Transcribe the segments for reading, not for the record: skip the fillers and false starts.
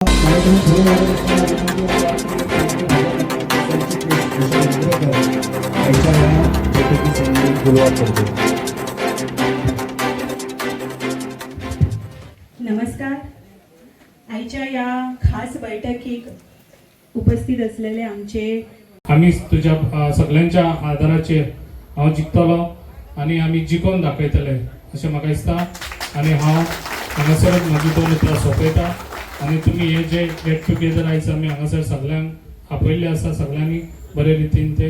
नमस्कार. आईच्या या खास बैठकीक उपस्थित असलेले आमचे आम्ही तुझ्या सगळ्यांच्या आदाराचेर हांव जिखतलो आनी आमी जिखोवन दाखयतले अशें म्हाका दिसता. आनी हांव हांगासर म्हाजी 2 उतरां सोंपयता आनी तुमी हे जे गेट टुगेदर आयज आमी हांगासर सगळ्यांक आपयल्ले आसा, सगळ्यांनी बरे रितीन ते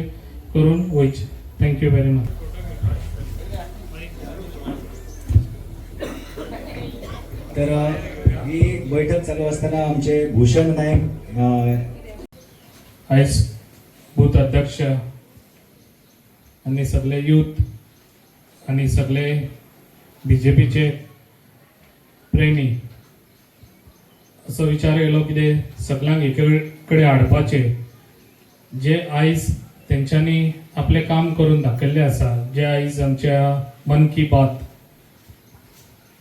करून वयचे. Thank you very much. तर ही बैठक चालू असताना आमचे भूषण नाईक आयज बूथ अध्यक्ष आनी सगळे यूथ आनी सगळे बीजेपीचे प्रेमी असो विचार येयलो कितें सगळ्यांक एके कडेन हाडपाचे. जे आयज तेंच्यांनी आपले काम करून दाखयल्ले आसा, जे आयज आमच्या मन की बात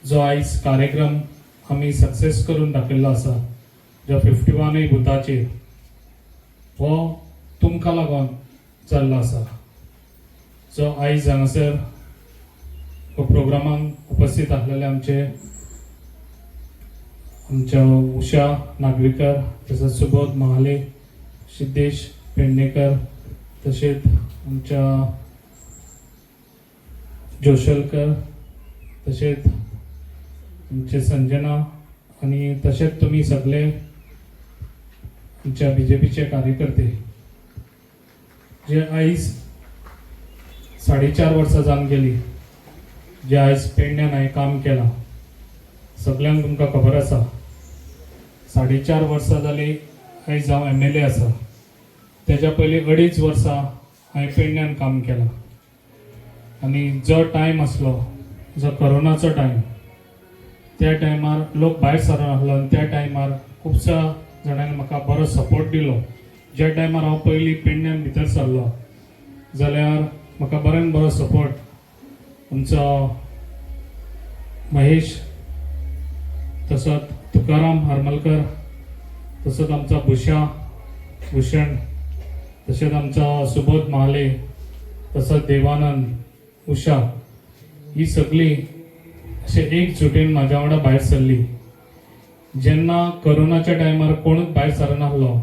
जो आयज कार्यक्रम आमी सक्सेस करून दाखयल्लो आसा, जो 51 बुथाचेर हो तुमकां लागून जाल्लो आसा. जो आयज हांगासर प्रोग्रामांक उपस्थित आसलेले आमच्या उषा नागवेकर, तसेच सुबोध महाले, सिद्धेश पेडणेकर, तसेच आमच्या जोशलकर, तसेच आमचे संजना आणि तसेच तुम्ही सगळे आमच्या बीजेपीचे कार्यकर्ते जे आयज 4.5 वर्सां जावन गेली, जे आयज पेडण्यान हांवें काम केलां. सगळ्यांक तुमकां खबर आसा 4.5 वर्सां जाली आयज हांव MLA आसा. तेच्या पयलीं 2.5 वर्सां हांवें पेडण्यान काम केलां. आनी जो टायम आसलो, जो कोरोनाचो टायम, त्या टायमार लोक भायर सरून आसलो आनी त्या टायमार खुबश्या जाणांनी म्हाका बरो सपोर्ट दिलो. ज्या टायमार हांव पयलीं पेडण्यान भितर सरलो जाल्यार म्हाका बऱ्यान बरो सपोर्ट आमचो महेश, तसोच तुकाराम हरमलकर, तसोच आमचा भूषण, तसेच आमचा सुबोध महाले, तसोच देवानंद, उषा, ही सगळी अशे एकजुटीन म्हाज्या वांगडा भायर सरली. जेन्ना कोरोनाच्या टायमार कोणूच भायर सरनासलो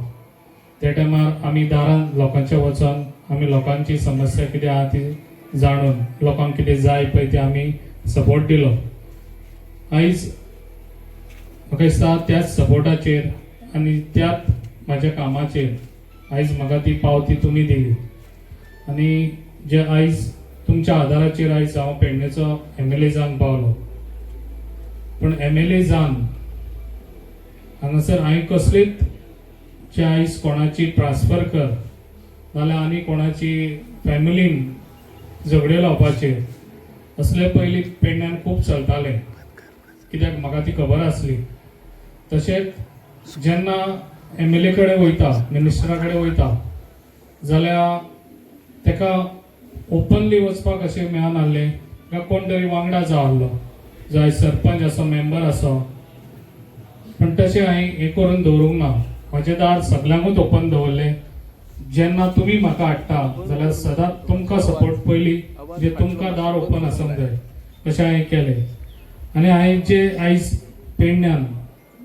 त्या टायमार आमी दारान लोकांच्या वचून आमी लोकांची समस्या कितें आहा ती जाणून, लोकांक कितें जाय पळय ते आमी सपोर्ट दिलो. आयज म्हाका दिसता त्याच सपोर्टाचेर आनी त्याच म्हाज्या कामाचेर आयज म्हाका ती पावती तुमी दिली. आनी जे आयज तुमच्या आदाराचेर आयज हांव पेडणेचो MLA जावन पावलो. पूण MLA जावन हांगासर हांवें कसलीच जे आयज कोणाची ट्रान्सफर कर नाल्यार आनी कोणाची फॅमिलीन झगड्यो लावपाचे असले पयलीं पेडण्यान खूब चलताले, कित्याक म्हाका ती खबर आसली. तशेंच जेन्ना MLA कडेन वयता, मिनिस्टरा कडेन वयता जाल्यार तेका ओपनली वचपाक अशें मेळनासलें काय कोण तरी वांगडा जावल्लो, जो आयज सरपंच असो, मेंबर असो. पण तशें हांवें हें करून दवरूंक ना. म्हाजें दार सगळ्यांकूच ओपन दवरलें. जेन्ना तुमी म्हाका हाडटा जाल्यार सदांच तुमकां सपोर्ट पयलीं, जे तुमकां दार ओपन आसूंक जाय अशें हांवें केलें. आनी हांवें जे आयज पेडण्यान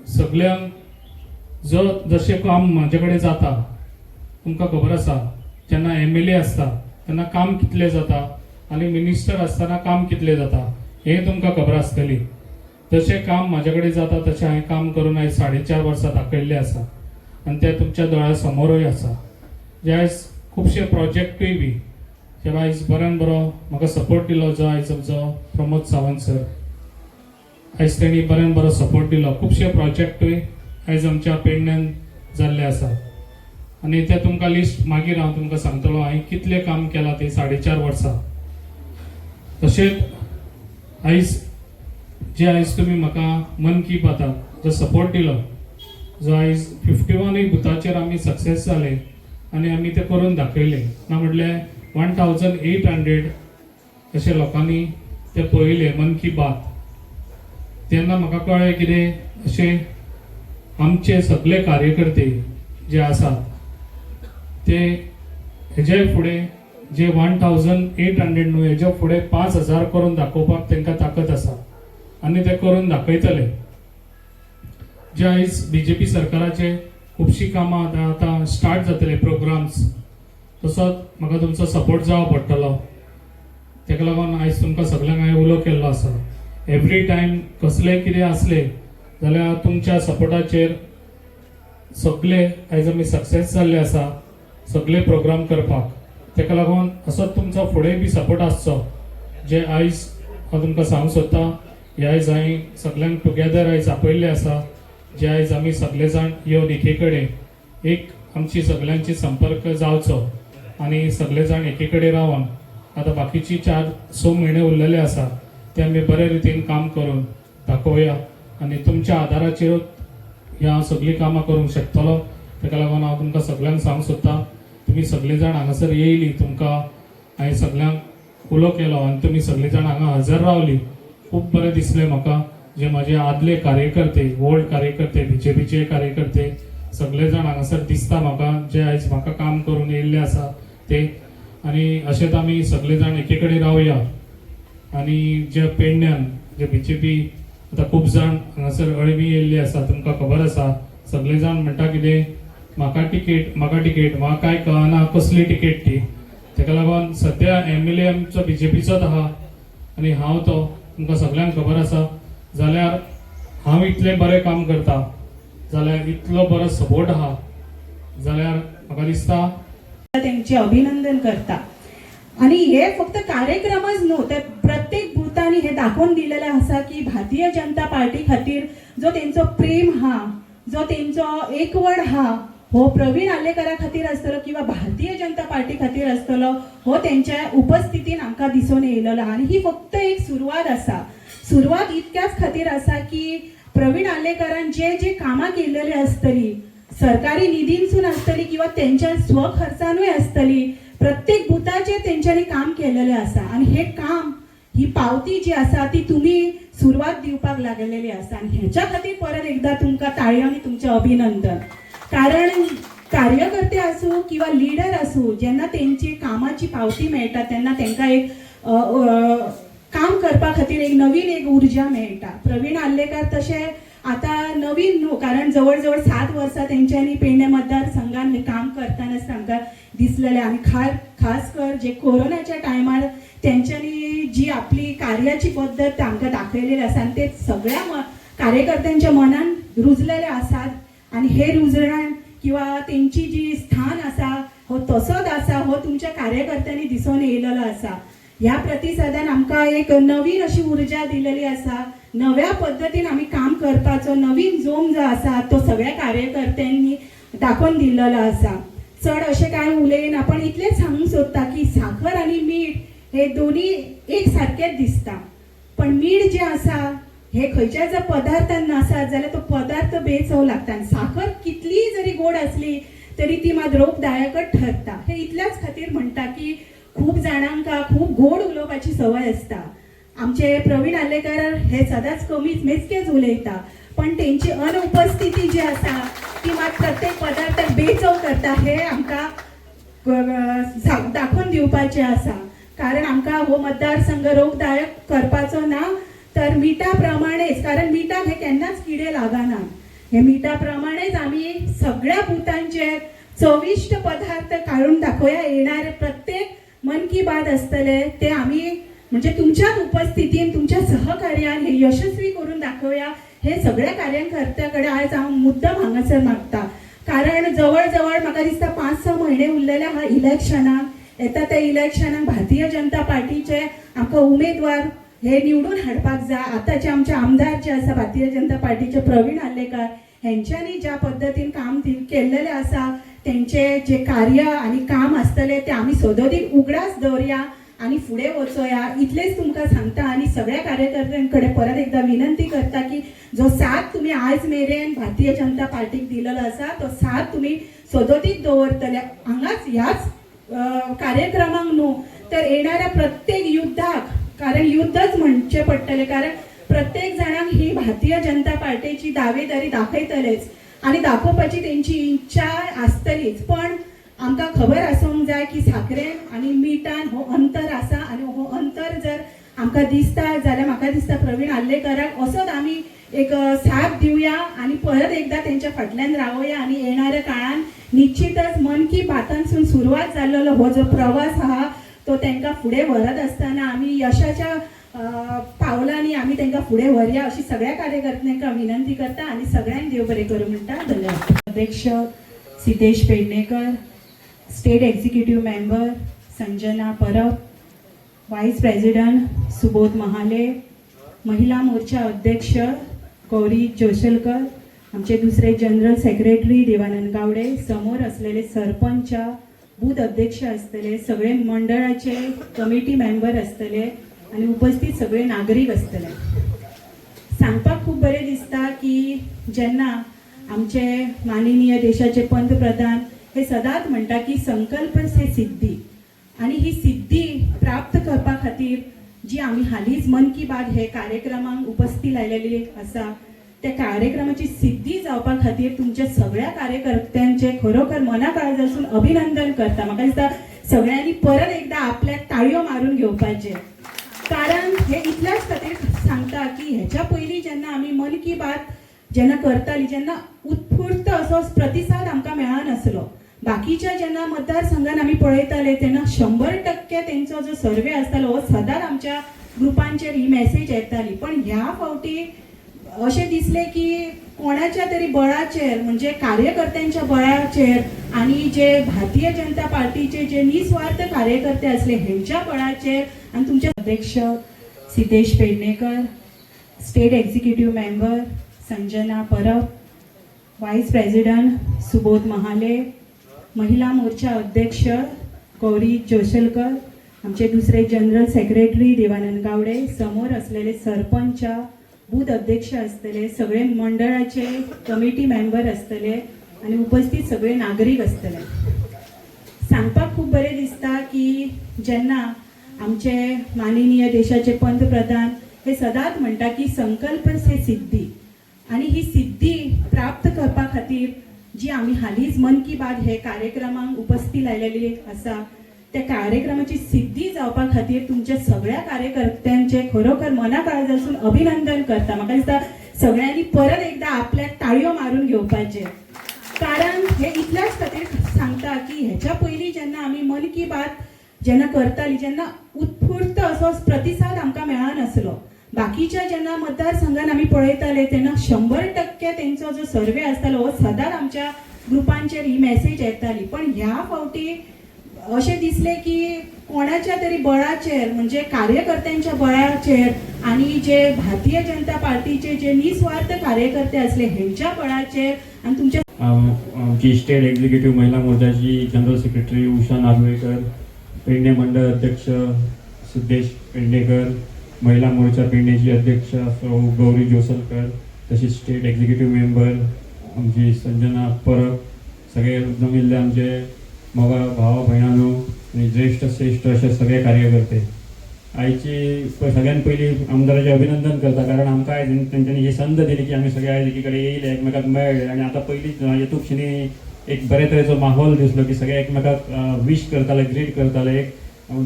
सगळ्यांक जो जशें काम म्हाजे कडेन जाता, तुमकां खबर आसा जेन्ना MLA आसता तेन्ना काम कितलें जाता आनी मिनिस्टर आसतना काम कितलें जाता हें तुमकां खबर आसतली. तशें काम म्हाजे कडेन जाता तशें हांवें काम करून आयज 4.5 वर्सां दाखयल्लें आसा. आनी ते तुमच्या दोळ्या समोरूय आसा. जे आयज खुबशे प्रोजेक्टूय बी जे आयज बऱ्यान बरो म्हाका सपोर्ट दिलो, जो आयज आमचो प्रमोद सावंत सर, आयज तेणी बऱ्यान बरो सपोर्ट दिलो. खुबशे प्रोजेक्टूय आयज आमच्या पेडण्यान जाल्ले आसा. आनी ते तुमकां लिस्ट मागीर हांव तुमकां सांगतलो हांवें कितलें काम केलां ते 4.5 वर्सां. तशेंच आयज जे आयज तुमी म्हाका मन की बाताक जो सपोर्ट दिलो, जो आयज 51 बुथाचेर आमी सक्सेस जाले आनी आमी ते करून दाखयले. ना म्हटल्यार 1800 अशे लोकांनी ते पळयले मन की बात. तेन्ना म्हाका कळ्ळें कितें अशें आमचे सगळे कार्यकर्ते जे आसात ते हेजे फुडें जे 1800 न्हू हेजे फुडें 5000 करून दाखोवपाक तांकां ताकद आसा आनी ते करून दाखयतले. जे आयज BJP सरकाराचे खुबशीं कामां आतां स्टार्ट जातले प्रोग्राम्स, तसोच म्हाका तुमचो सपोर्ट जावो पडटलो. ताका लागून आयज तुमकां सगळ्यांक हांवें उलो केल्लो आसा. एवरी टायम कसलें कितें आसलें जाल्यार तुमच्या सपोर्टाचेर सगळे आयज आमी सक्सेस जाल्ले आसा सगळे प्रोग्राम करपाक. ताका लागून असोच तुमचो फुडें बी सपोर्ट आसचो. जे आयज हांव तुमकां सांगूंक सोदतां, हे आयज हांवें सगळ्यांक टुगेदर आयज आपयल्ले आसा. जे आयज आमी सगळे जाण येवन एके कडेन एक आमची सगळ्यांची संपर्क जावचो आनी सगळे जाण एके कडेन रावन आतां बाकीची 4-6 म्हयने उरलेले आसा ते आमी बरे रितीन काम करून दाखोवया आनी तुमच्या आदाराचेरूच ह्या सगळीं कामां करूंक शकतलो. ताका लागून हांव तुमकां सगळ्यांक सांगूंक सोदतां, तुमी सगळे जाण हांगासर येयली, तुमकां हांवें सगळ्यांक उलो केलो आनी तुमी सगळे जाण हांगा हजर रावली. खूब बरें दिसलें म्हाका. जे म्हाजे आदले कार्यकर्ते, ओल्ड कार्यकर्ते, BJPचे कार्यकर्ते सगळे जाण हांगासर दिसता म्हाका, जे आयज म्हाका काम करून येयल्ले आसा ते. आनी अशेंच आमी सगळे जाण एके कडेन रावया. आनी जे पेडण्यान जे BJP आतां खूब जाण हांगासर अळमी येयल्ले आसा, तुमकां खबर आसा. सगळे जाण म्हणटा कितें, म्हाका टिकेट, म्हाका कांय कळना कसली टिकेट ती. ताका लागून सद्या MLA आमचो BJPचोच आहा आनी हांव तो तुमकां सगळ्यांक खबर आसा. जाल्यार हांव इतलें बरें काम करता, जाल्यार इतलो बरो सपोर्ट आहा, जाल्यार म्हाका दिसता त्यांचे अभिनंदन करता. आणि हे फक्त कार्यक्रमच न्हू, तर प्रत्येक बुथांनी हे दाखवून दिलेले आसा की भारतीय जनता पार्टी खातीर जो तेंचो प्रेम हा, जो तेंचो एकवड हा, हो प्रवीण आल्लेकरा खातीर आसतलो किंवा भारतीय जनता पार्टी खातीर आसतलो, हो त्यांच्या उपस्थितीन आमकां दिसून येयलेलो. आणि ही फक्त एक सुरवात आसा. सुरवात इतक्याच खातीर आसा की प्रवीण आल्लेकरान जे जे कामां केलेली आसतली, सरकारी निधींसून आसतली किंवा त्यांच्या स्वखर्चानूय आसतली, प्रत्येक बुथाचेर तेंच्यांनी काम केलेलें आसा. आणि हे काम, ही पावती जी आसा ती तुम्ही सुरवात दिवपाक लागलेली आसा. आणि ह्याच्या खातीर परत एकदा तुमकां ताळयो आनी तुमचें अभिनंदन. कारण कार्यकर्ते आसूं किंवा लिडर आसूं, जेन्ना तेंची कामाची पावती मेळटा तेन्ना तांकां एक काम करपा खातीर एक नवीन एक उर्जा मेळटा. प्रवीण आल्लेकर तशे आता नवीन न्हू, कारण जवळ जवळ 7 वर्सां तेंच्यांनी पेडणे मतदारसंघान काम करताना आमकां दिसलेलें. आणि खास कर जे कोरोनाच्या टायमार तेंच्यांनी जी आपली कार्याची पद्दत आमकां दाखयलेली आसा आणि ते सगळ्या कार्यकर्त्यांच्या मनान रुजलेले आसात. आणि हे रुजण किंवा तेंची जी स्थान आसा हो तसोच आसा, हो तुमच्या कार्यकर्त्यांनी दिसून येयलेलो आसा. ह्या प्रतिसादान आमकां एक नवीन अशी उर्जा दिलेली आसा. नव्या पद्दतीन आमी काम करपाचो नवीन जोम जो आसा तो सगळ्या कार्यकर्त्यांनी दाखोवन दिलेलो आसा. चड अशें कांय उलयना, पण इतलेंच सांगूंक सोदता की साखर आनी मीठ हे दोन्ही एक सारकेच दिसता. पण मीठ जे आसा हे खंयच्या जर पदार्थान नासत जाल्यार तो पदार्थ बेचव लागता. आनी साखर कितलीय जरी गोड असली तरी ती मात रोगदायकच ठरता. हे इतल्याच खातीर म्हणटा की खूप जाणांक खूप गोड उलोवपाची संवय आसता. आमचे प्रवीण आल्लेकर हे सदांच कमीच मेजकेच उलयता, पण तेंची अनुपस्थिती जी आसा ती मात प्रत्येक पदार्थाक बेचव करता. हे आमकां दाखोवन दिवपाचें आसा. कारण आमकां हो मतदारसंघ रोगदायक करपाचो ना, तर मिठा प्रमाणेच, कारण मिठाक हे केन्नाच किडे लागना, हे मिठा प्रमाणेच आमी सगळ्या बुथांचेर चविष्ट पदार्थ काढून दाखोवया. येणारे प्रत्येक मन की बात असतले ते आम्ही म्हणजे तुमच्याच उपस्थितीन, तुमच्या सहकार्यान हे यशस्वी करून दाखवूया. हे सगळ्या कार्यकर्त्याकडे आज हांव मुद्दाम हांगासर मागता. कारण जवळ जवळ म्हाका दिसता 5-6 म्हयने उरलेले आहा इलेक्शनाक. येता त्या इलेक्शनाक भारतीय जनता पार्टीचे आमकां उमेदवार हे निवडून हाडपाक जाय. आतांचे आमचे आमदार जे आसा भारतीय जनता पार्टीचे प्रवीण आल्लेकर, हेंच्यांनी ज्या पद्दतीन काम केल्लेले आसा, तेंचे जे कार्य आणि काम आसतले ते आमी सदोदीक उगडास दवरया आणि फुडें वचोया. इतलेच तुमकां सांगता. आणि सगळ्या कार्यकर्त्यांकडे परत एकदा विनंती करता की जो साथ तुम्ही आज मेरेन भारतीय जनता पार्टीक दिलेलो आसा तो साथ तुम्ही सदोदीक दवरतले. हांगाच ह्याच कार्यक्रमांक न्हू तर येणाऱ्या प्रत्येक युद्धाक, कारण युद्धच म्हणचे पडटले, कारण प्रत्येक जाणांक ही भारतीय जनता पार्टीची दावेदारी दाखयतलेच. आणि दाखोवपाची तेंची इच्छा आसतलीच, पण आमकां खबर आसूंक जाय की साखरेन आनी मिठान हो अंतर आसा, आनी हो अंतर जर आमकां दिसता जाल्यार म्हाका दिसता प्रवीण आल्लेकराक असोच आमी एक साथ दिवया आणि परत एकदा त्यांच्या फाटल्यान रावया आणि येणाऱ्या काळान निश्चितच मन की बातांसून सुरुवात जाल्लो हो जो प्रवास आहा तो तांकां फुडें व्हरत आसतना आमी यशाच्या पावलांनी आमी तांकां फुडें व्हरया अशी सगळ्या कार्यकर्त्यांका विनंती करता आणि सगळ्यांक देव बरें करूं म्हणटा. धन्यवाद. अध्यक्ष Siddhesh Pednekar, state executive member Sanjana Parab, vice president Subodh Mahale, महिला मोर्चा अध्यक्ष गौरी जोशलकर, आमचे दुसरे जनरल सेक्रेटरी देवानंद गावडे, समोर असलेले सरपंच, बूथ अध्यक्ष असतले, सगळे मंडळाचे कमिटी मेंबर असतले आणि उपस्थित सगळे नागरिक असतले. सांगपाक खूप बरें दिसता की जेन्ना आमचे माननीय देशाचे पंतप्रधान हे सदांच म्हणटा की संकल्प से सिद्धी, आणि ही सिद्धी प्राप्त करपा खातीर जी आम्ही हालीच मन की बात हे कार्यक्रमांक उपस्थित लायलेली आसा त्या कार्यक्रमाची सिद्धी जावपा खातीर तुमच्या सगळ्या कार्यकर्त्यांचे खरोखर मना काळजासून अभिनंदन करता. म्हाका दिसता सगळ्यांनी परत एकदा आपल्याक ताळयो मारून घेवपाचे, कारण हे इतल्याच खातीर सांगता की ह्याच्या पयलीं जेन्ना आमी मन की बात जेन्ना करताली जेन्ना उत्स्फूर्त असो प्रतिसाद आमकां मेळनासलो. बाकीच्या जेन्ना मतदारसंघान आमी पळयताले तेन्ना 100% तेंचो जो सर्वे आसतालो हो सदांच आमच्या ग्रुपांचेर ही मेसेज येताली, पण ह्या फावटी अशें दिसलें की कोणाच्या तरी बळाचेर म्हणजे कार्यकर्त्यांच्या बळाचेर आणि जे भारतीय जनता पार्टीचे जे निस्वार्थ कार्यकर्ते असले हेंच्या बळाचेर आणि तुमचे अध्यक्ष Siddhesh Pednekar, state executive member Sanjana Parab, vice president Subodh Mahale, महिला मोर्चा अध्यक्ष गौरी जोशलकर, आमचे दुसरे जनरल सेक्रेटरी देवानंद गावडे, समोर असलेले सरपंच, बूथ अध्यक्ष असतले, सगळे मंडळाचे कमिटी मेंबर असतले आणि उपस्थित सगळे नागरिक असतले. सांगपाक खूप बरें दिसता की जेन्ना आमचे माननीय देशाचे पंतप्रधान हे सदांच म्हणटा की संकल्प से सिद्धी, आणि ही सिद्धी प्राप्त करपा खातीर जी आम्ही हालीच मन की बात हे कार्यक्रमांक उपस्थित लायलेली आसा त्या कार्यक्रमाची सिद्धी जावपा खातीर तुमच्या सगळ्या कार्यकर्त्यांचे खरोखर मना काळजासून अभिनंदन करता. म्हाका दिसता सगळ्यांनी परत एकदा आपल्याक ताळयो मारून घेवपाचे, कारण हे इतल्याच खातीर सांगता की ह्याच्या पयलीं जेन्ना आमी मन की बात जेन्ना करताली जेन्ना उत्स्फूर्त असो प्रतिसाद आमकां मेळनासलो. बाकीच्या जेन्ना मतदारसंघान आमी पळयताले तेन्ना 100% तेंचो जो सर्वे आसतालो हो सदांच आमच्या ग्रुपांचेर ही मेसेज येताली, पण ह्या फावटी अशें दिसलें की कोणाच्या तरी बळाचेर म्हणजे कार्यकर्त्यांच्या बळाचेर आणि जे भारतीय जनता पार्टीचे जे निस्वार्थ कार्यकर्ते असले हेंच्या बळाचेर आणि तुमच्या आमची स्टेट एक्झिक्युटिव्ह महिला मोर्चाची जनरल सेक्रेटरी उषा नागवेकर, पेडणे मंडळ अध्यक्ष सिद्धेश पेडणेकर, महिला मोर्चा पेडणेची अध्यक्ष गौरी जोसलकर, तशीच स्टेट एक्झिक्युटिव्ह मेंबर आमची संजना परब, सगळे जमिल्ले आमचे मगा भावा भयणानो आणि ज्येष्ठ श्रेष्ठ असे सगळे कार्यकर्ते. आयची सगळ्यात पयलीं आमदाराचे अभिनंदन करता, कारण आमकां आयज तेंच्यांनी ही संद दिली की आमी सगळे आयज एकी कडेन येयले, एकमेकाक मेळ्ळे आणि आता पयलींच येतूक्षणी एक बरे तरेचो माहोल दिसलो की सगळे एकमेकाक विश करताले, ग्रीट करताले, एक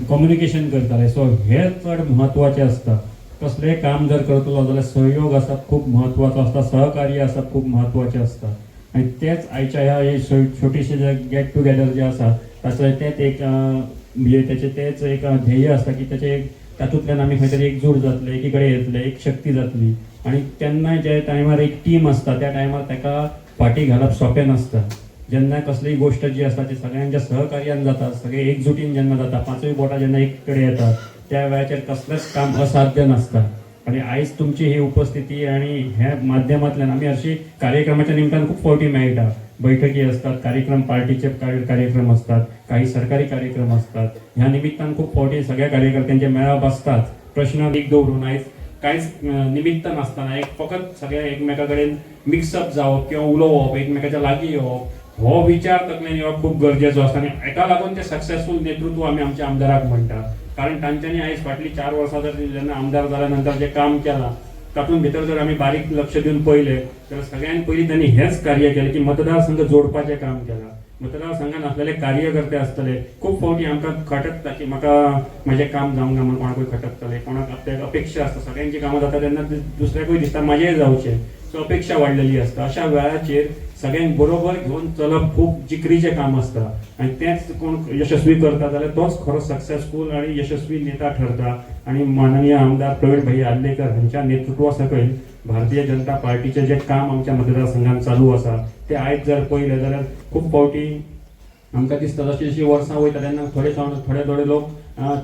कम्युनिकेशन करताले. सो हे चड म्हत्वाचें आसता. कसलेंय काम जर करतलो जाल्यार सहयोग आसप खूब म्हत्वाचो आसता, सहकार्य आसप खूब म्हत्वाचें आसता. आणि तेच आयच्या ह्या छोटीशे जे गेट टुगेदर जे आसा ताचो तेच एक म्हणजे त्याचे तेच एक ध्येय आसता की त्याचे एक तातूंतल्यान आमी खंय तरी एकजूट जातले, एकी कडेन येतले, एक शक्ती जातली. आणि तेन्ना जे टायमार एक टीम आसता त्या टायमार ताका फाटी घालप सोंपें नासता. जेन्ना कसलीय गोष्ट जी आसता ती सगळ्यांच्या सहकार्यान जाता, सगळे एकजुटीन जेन्ना जाता, पांचूय बोटां जेन्ना एक कडेन येतात त्या वेळाचेर कसलेंच काम असाध्य नासता. आणि आयज तुमची ही उपस्थिती आणि ह्या माध्यमांतल्यान आमी हरशी कार्यक्रमाच्या निमतान खूब फावटी मेळटा. बैठकी असतात, कार्यक्रम पार्टीचे कार्यक्रम असतात, काही सरकारी कार्यक्रम असतात. ह्या निमित्तान खूप फावटी सगळ्या कार्यकर्त्यांचे मेळाप असतात. प्रश्न एक दवरून आयज कांयच निमित्त नासतना एक फकत सगळ्या एकमेका कडेन मिक्सअप जावप किंवा उलोवप, एकमेकाच्या लागीं येवप हो विचार तकलेन येवप खूब गरजेचो आसता. आनी हेका लागून ते सक्सेसफूल नेतृत्व आमी आमच्या आमदाराक म्हणटा, कारण तांच्यांनी आयज फाटली 4 वर्सां जर जेन्ना आमदार जाल्या नंतर जे काम केलां तातूंत भितर जर आमी बारीक लक्ष दिवन पळयलें जाल्यार सगळ्यांत पयलीं त्यांनी हेच कार्य केलें की मतदारसंघ जोडपाचें काम केलां. मतदारसंघात असलेले कार्यकर्ते आसतले खूब फावटी आमकां खटकता की म्हाका म्हाजें काम जावंक ना म्हणून कोणाकूय खटकतले, कोणाक आपल्याक अपेक्षा आसता, सगळ्यांची कामां जाता तेन्ना दुसऱ्याकूय दिसता म्हाजेंय जावचें, सो अपेक्षा वाडलेली आसता. अशा वेळाचेर सगळ्यांक बरोबर घेवन चलप खूब जिकरीचें काम आसता आनी तेंच कोण यशस्वी करता जाल्यार तोच खरो सक्सेसफूल आनी यशस्वी नेता ठरता. आनी माननीय आमदार प्रवीण भाई आर्लेकर हांच्या नेतृत्वा सकयल भारतीय जनता पार्टीचें जें काम आमच्या मतदारसंघात चालू आसा तें आयज जर पळयलें जाल्यार खूब फावटी आमकां दिसता जशी जशी वर्सां वयता तेन्ना थोडे लोक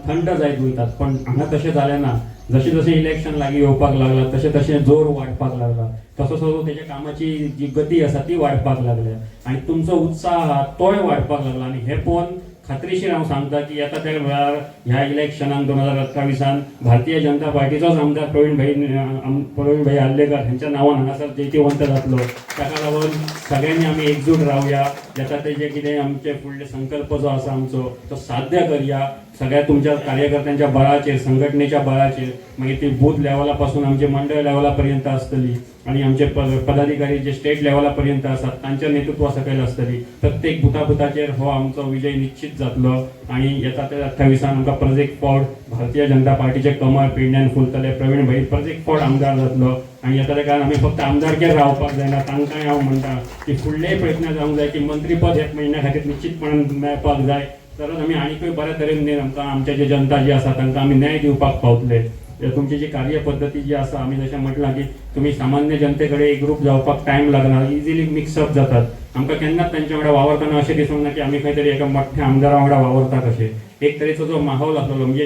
थंड जायत वयतात, पण हांगा तशें जालें ना. जशें जशें इलेक्शन लागीं येवपाक लागला तशें तशें जोर वाडपाक लागला, तसो तेच्या कामाची जी गती आसा ती वाडपाक लागल्या आनी तुमचो उत्साह आहा तोय वाडपाक लागला. आनी हे पळोवन खात्रीशीर हांव सांगता की येता त्या वेळार ह्या इलेक्शनाक 2028 भारतीय जनता पार्टीचोच आमदार प्रवीण भाई आर्लेकर हांच्या नांवान हांगासर जैतिवंत जातलो. ताका लागून सगळ्यांनी आमी एकजूट रावया, येता तेजे कितें आमचे फुडले संकल्प जो आसा आमचो तो साध्य करया. सगळ्या तुमच्या कार्यकर्त्यांच्या बळाचेर, संघटनेच्या बळाचेर, मागीर ती बूथ लेवला पासून आमचे मंडळ लेवला पर्यंत आसतली आनी आमचे पदाधिकारी जे स्टेट लेवला पर्यंत आसात तांच्या नेतृत्वा सकयल आसतली. प्रत्येक बुथाचेर हो आमचो विजय निश्चित जातलो आनी येता त्या 28 आमकां परत एक फावट भारतीय जनता पार्टीचे कमळ पेडण्यान फुलतले. प्रवीण भाई परत एक फावट आमदार जातलो आनी येता त्या कारण आमी फक्त आमदारकेर रावपाक जायना, तांकांय हांव म्हणटा की फुडलेय प्रयत्न जावंक जाय की मंत्रीपद एक म्हयन्या खातीर निश्चितपणान मेळपाक जाय, तरच आमी आनीकूय बऱ्या तरेन आमकां आमचे जे जनता जी आसा तांकां आमी न्याय दिवपाक पावतले. तुमची जी कार्यपद्दती जी आसा आमी जशें म्हटलां की तुमी सामान्य जनते कडेन एकरूप जावपाक टायम लागना, इजिली मिक्सअप जातात. आमकां केन्नाच तांच्या वांगडा वावरतना अशें दिसूंक ना की आमी खंय तरी एका मोठ्या आमदारा वांगडा वावरता कशें. एक तरेचो जो माहोल आसलेलो म्हणजे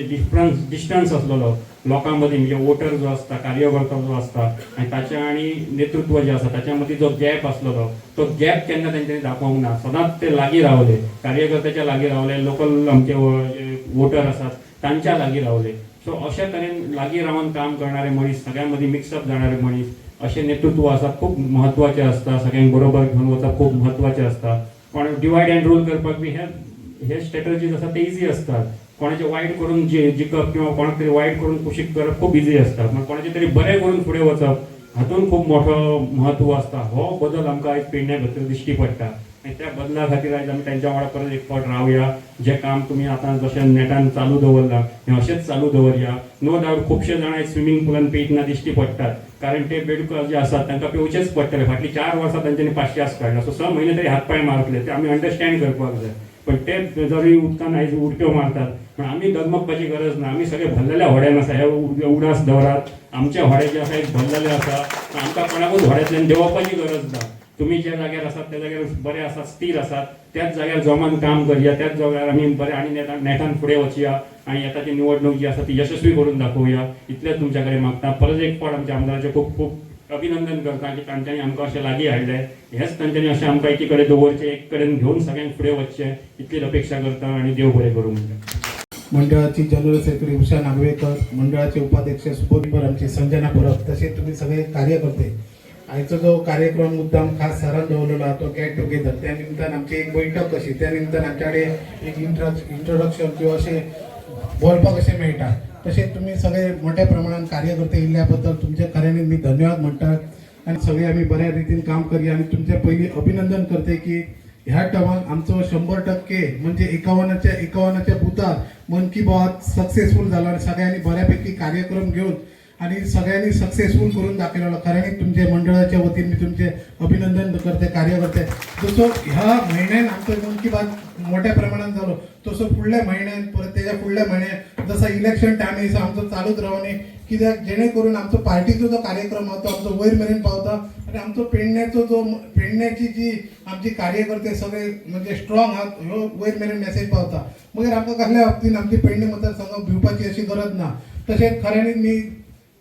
डिस्टन्स आसलेलो लोकां मदीं, म्हणजे वोटर जो आसता, कार्यकर्तो जो आसता आनी ताच्या आनी नेतृत्व जे आसा ताच्या मदीं जो गॅप आसलेलो तो गॅप केन्ना तेंच्यांनी दाखोवंक ना. सदांच ते लागीं रावले, कार्यकर्त्याच्या लागीं रावले, लोकल आमचे वोटर आसात तांच्या लागीं रावले. सो अशा तरेन लागीं रावन काम करणारे मनीस, सगळ्यां मदीं मिक्सअप जाणारे मनीस, अशें नेतृत्व आसा खूब म्हत्वाचें आसता. सगळ्यांक बरोबर घेवन वचप खूब म्हत्वाचें आसता. पण डिवायड अँड रूल करपाक बी हे स्ट्रॅटजीज आसा ते इजी असतात. कोणाचें वायट करून जिखप किंवा कोणाक तरी वायट करून कुशीक करप खूब इजी आसता, पण कोणाचें तरी बरें करून फुडें वचप हातूंत खूब मोठो म्हत्व आसता. हो बदल आमकां आयज पेडण्या भितर दिश्टी पडटा आनी त्या बदला खातीर आयज आमी तांच्या वांगडा परत एक फावट रावया. जें काम तुमी आतां जशें नेटान चालू दवरलां हें अशेंच चालू दवरया. नो डावट खुबशे जाण आयज स्विमींग पुलान पेटना दिश्टी पडटात, कारण ते बेडूक जे आसात तांकां पेंवचेच पडटले. फाटलीं 4 वर्सां तांच्यांनी 500 काडला, सो 6 म्हयने तरी हातपाय मारतले, ते आमी अंडरस्टँड करपाक जाय. पण ते जरी उदकान आयज उडक्यो मारतात, पण आमी डगमगपाची गरज ना. आमी सगळे भरलेल्या व्हड्यान आसा, हे उडास दवरात. आमचे व्हडे जे आसा एक भरलेले आसा, आमकां कोणाकूच व्हड्यातल्यान देंवपाची गरज ना. तुम्ही ज्या जाग्यार आसात त्या जाग्यार बरे आसात, स्थिर आसात, त्याच जाग्यार जोमान काम करया, त्याच जाग्यार आमी बरे आनी नेटान फुडें वचया आनी येताची निवडणूक जी आसा ती यशस्वी करून दाखोवया. इतलेंच तुमच्या कडेन मागता. परत एक फावट आमच्या आमदाराचें खूब खूब अभिनंदन करता की तांच्यांनी आमकां अशें लागीं हाडलें. हेच तांच्यांनी अशें आमकां एकी कडेन दवरचें, एक कडेन घेवन सगळ्यांक फुडें वचचें, इतलीच अपेक्षा करता आनी देव बरें करूं म्हणटा. मंडळाची जनरल सेक्रेटरी उषा नागवेकर, मंडळाचे उपाध्यक्ष सुबोधकर आमचे संजना परब, तसेच तुम्ही सगळे कार्यकर्ते. आयचो जो कार्यक्रम मुद्दाम खास सरान दवरलेलो तो गेट टुगेदर, त्या निमतान आमची एक बैठक कशी, त्या निमतान आमच्याकडे एक इंट्रोडक्शन किंवा असे बोलपाक अशें मेळटा. तशेंच तुम्ही सगळे मोठ्या प्रमाणात कार्यकर्ते येयल्ल्याबद्दल तुमचे खऱ्यांनी मी धन्यवाद म्हणटा. आणि सगळे आम्ही बऱ्या रितीन काम करूया. आणि तुमचे पयलीं अभिनंदन करते की ह्या टर्माक आमचो 100% म्हणजे 51च्या बुथार मन की बात सक्सेसफूल झाला आणि सगळ्यांनी बऱ्यापैकी कार्यक्रम घेऊन आणि सगळ्यांनी सक्सेसफुल करून दाखवलेलं. खऱ्याने तुमचे मंडळाच्या वतीने मी तुमचे अभिनंदन करते कार्यकर्ते. जसं ह्या महिन्यात आमचं मन की बात मोठ्या प्रमाणात झालो, तसं फुडल्या महिन्यात परत त्याच्या फुडल्या महिन्यात जसं इलेक्शन टायम येयसा आमचं चालूच रावणे, कित्याक जेणे करून आमचो पार्टीचो जो कार्यक्रम हा तो आमचो वयर मेरेन पावता आणि आमचो पेडण्याची जी आमची कार्यकर्ते सगळे म्हणजे स्ट्रॉंग आहात ह्यो वयर मेरेन मेसेज पावता. मगर आमकां कसल्या बाबतीन आमची पेडणे मतदारसंघाक भिवपाची अशी गरज ना. तशेंच खऱ्यांनी मी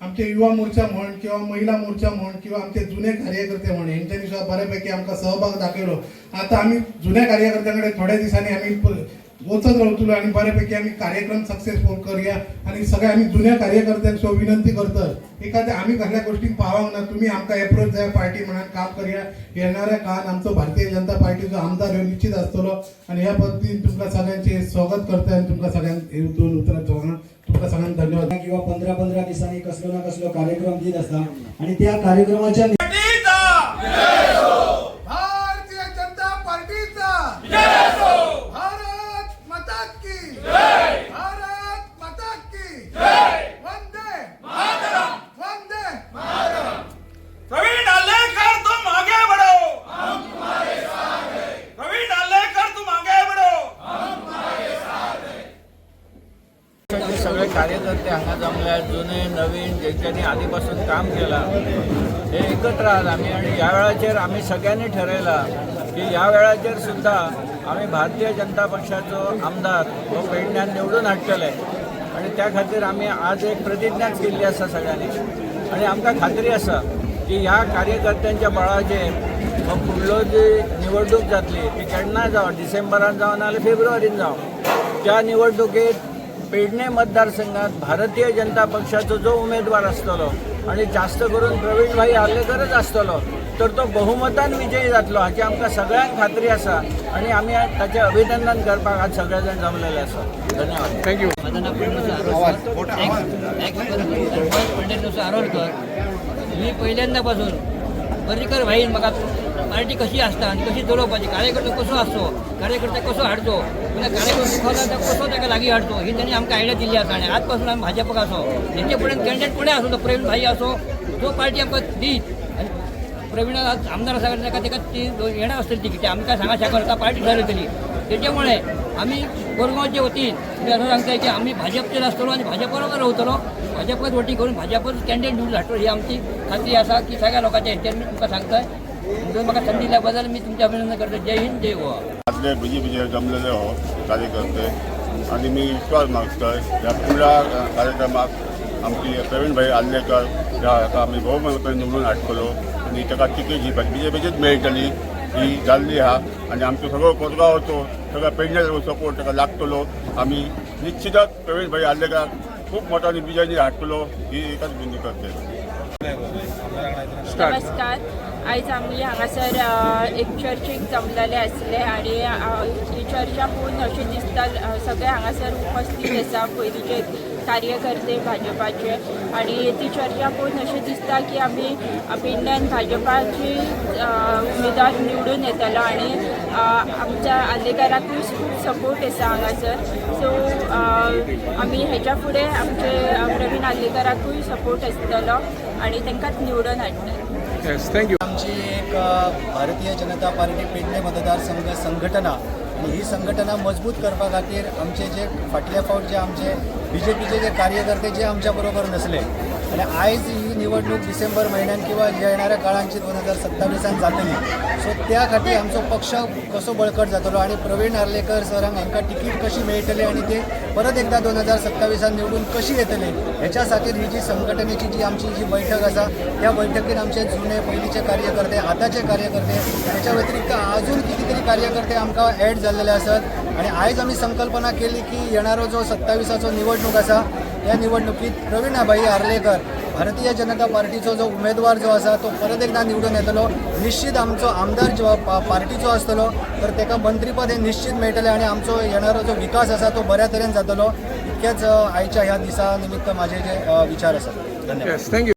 आमचे युवा मोर्चा म्हण किंवा महिला मोर्चा म्हण किंवा आमचे जुने कार्यकर्ते म्हण यांच्यानी सुद्धा बऱ्यापैकी आमकां सहभाग दाखयलो. आता आम्ही जुन्या कार्यकर्त्यांकडे थोड्या दिसांनी आम्ही वचत रावतलो आणि बऱ्यापैकी आम्ही कार्यक्रम सक्सेसफुल करूया. आणि सगळे आम्ही जुन्या कार्यकर्त्यांक विनंती करतात एखाद्या आम्ही कसल्या गोष्टीक पावांक ना, तुम्ही आमकां एप्रोच जाय पार्टी म्हणून काम करूया. येणाऱ्या काळात आमचो भारतीय जनता पार्टीचो आमदार ह्यो निश्चित आसतलो आणि ह्या पद्दतीन तुमकां सगळ्यांचे स्वागत करता आणि तुमकां सगळ्यांक दोन उतरां तुमकां सगळ्यांक धन्यवाद. किंवा 15-15 दिसांनी कसलो ना कसलो कार्यक्रम दीत असता आणि त्या कार्यक्रमाच्या भारतीय जनता पार्टीचा भारत माता की भारत माता की वंदे वंदे प्रवीण आलेकर तुम आगे बढ़ो, हम तुम्हारे साथ हैं। प्रवीण आलेकर तुम आगे बढ़ो, हम तुम्हारे साथ हैं। सगळे कार्यकर्ते हांगा जमल्यात, जुने नवीन ज्यांच्यानी आधीपासून काम केला हे एकत्र आहात आम्ही. आणि या वेळाचेर आम्ही सगळ्यांनी ठरयला की या वेळाचेर सुद्धा आम्ही भारतीय जनता पक्षाचो आमदार हो पेडण्यान निवडून हाडटले. आणि त्या खातीर आम्ही आज एक प्रतिज्ञाच केल्ली आसा सगळ्यांनी. आणि आमकां खात्री आसा की ह्या कार्यकर्त्यांच्या बळाचेर हो फुडलो जी निवडणूक जातली ती केन्नाय जावं, डिसेंबरान जावं नाजाल्यार फेब्रुवारीन जावं, त्या निवडणुकेत पेडणे मतदारसंघात भारतीय जनता पक्षाचो जो उमेदवार आसतलो आणि जास्त करून प्रवीण भाई आर्लेकरच आसतलो तर तो बहुमतान विजयी जातलो हाची आमकां सगळ्यांक खात्री आसा. आणि आमी ताचें अभिनंदन करपाक आज सगळे जाण जमलेले आसा. धन्यवाद. थँक्यू. माझं नाव पंडित आरोलकर. मी पहिल्यांदापासून पर्रीकर भाईन म्हाका पार्टी कशी असता आणि कशी चलोवपाची, कार्यकर्तो कसो आसचो, कार्यकर्ते कसो हाडचो, म्हणजे कार्यकर्तो दुखावला तर कसो ताका लागीं हाडचो ही त्यांनी आमकां आयडिया दिल्ली आसा. आणि आजपासून आमी भाजपाक आसो, तेंचे फुडें कॅन्डिडेट कोणें आसूं, तो प्रवीण भाई आसो, जो पार्टी आमकां दीत. आनी प्रवीण आज आमदार आसा ताका ती येणार आसतली तिकीट आमकां सांगा शाखा पार्टी ठरयतली. त्याच्यामुळे आम्ही गोरगावचे वतीन मी असं सांगताय की आम्ही भाजपचेर आसतलो आणि भाजपबरोबर रावतलो, भाजपच वोटिंग करून भाजपच कॅन्डिडेट निवडून हाडटलो ही आमची खात्री आसा की सगळ्या लोकांच्या हेचेर मी तुमकां सांगताय. म्हणून म्हाका संधी दिल्या बद्दल मी तुमचे अभिनंदन करतो. जय हिंद, जय गोवा. आदले बीजेपीचे जमलेले हो कार्यकर्ते आणि मी विश्वास मागतोय ह्या पुढल्या कार्यक्रमाक आमची प्रवीण भाई आर्लेकर ह्या आमी बहुमतान निवडून हाडटलो आणि ताका तिकेट ही बीजेपीचीच मेळटली ही जाल्ली आहा. आणि आमचो सगळो कोरगांवचो सगळ्या पेडण्याचो सपोर्ट ताका लागतलो. आमी निश्चितच प्रवीण भाई आर्लेकराक खूब मोठानी विजयी हाडटलो ही एकच विनंती करते. नमस्कार. आयज आमी हांगासर एक चर्चेक जमलेले आसले आणि ही चर्चा पळोवन अशें दिसता सगळे हांगासर उपस्थित आसा पयलींचे कार्यकर्ते भाजपाचे. आणि ती चर्चा पळोवन अशें दिसता की आमी पेडण्यान भाजपाची उमेदवार निवडून येतलो आणि आमच्या आर्लेकराकूय खूब सपोर्ट आसा हांगासर. सो आमी हेच्या फुडें आमचे प्रवीण आर्लेकराकूय सपोर्ट आसतलो आणि तांकांच निवडून हाडटले. आमची एक भारतीय जनता पार्टी पेडणे मतदारसंघ संघटना आणि ही संघटना मजबूत करपा खातीर आमचे जे फाटल्या फावट जे आमचे बीजेपीचे जे कार्यकर्ते जे आमच्या बरोबर नसले आणि आयज ही निवडणूक डिसेंबर म्हयन्यान किंवा येणाऱ्या काळांची 2027 जातली. सो त्या खातीर आमचो पक्ष कसो बळकट जातलो आणि प्रवीण आर्लेकर सरांक हांकां तिकीट कशी मेळटली आणि ते परत एकदा 2027 निवडून कशी येतले ह्याच्या खातीर ही जी संघटनेची जी आमची जी बैठक आसा त्या बैठकीत आमचे जुने पयलींचे कार्यकर्ते आतांचे कार्यकर्ते त्याच्या व्यतिरिक्त अजून कितीतरी कार्यकर्ते आमकां ॲड जाल्लेले आसात. आणि आयज आमी संकल्पना केली की येणारो जो 27 निवडणूक आसा या निवडणुकीत प्रवीण भाई आर्लेकर भारतीय जनता पार्टीचो जो उमेदवार जो आसा तो परत एकदा निवडून येतलो. निश्चित आमचो आमदार जो पार्टीचो आसतलो तर ताका मंत्रीपद हे निश्चित मेळटलें आणि आमचो येणारो जो विकास आसा तो बऱ्या तरेन जातलो. इतकेच आयच्या ह्या दिसा निमित्त माझे जे विचार आसात. धन्यवाद.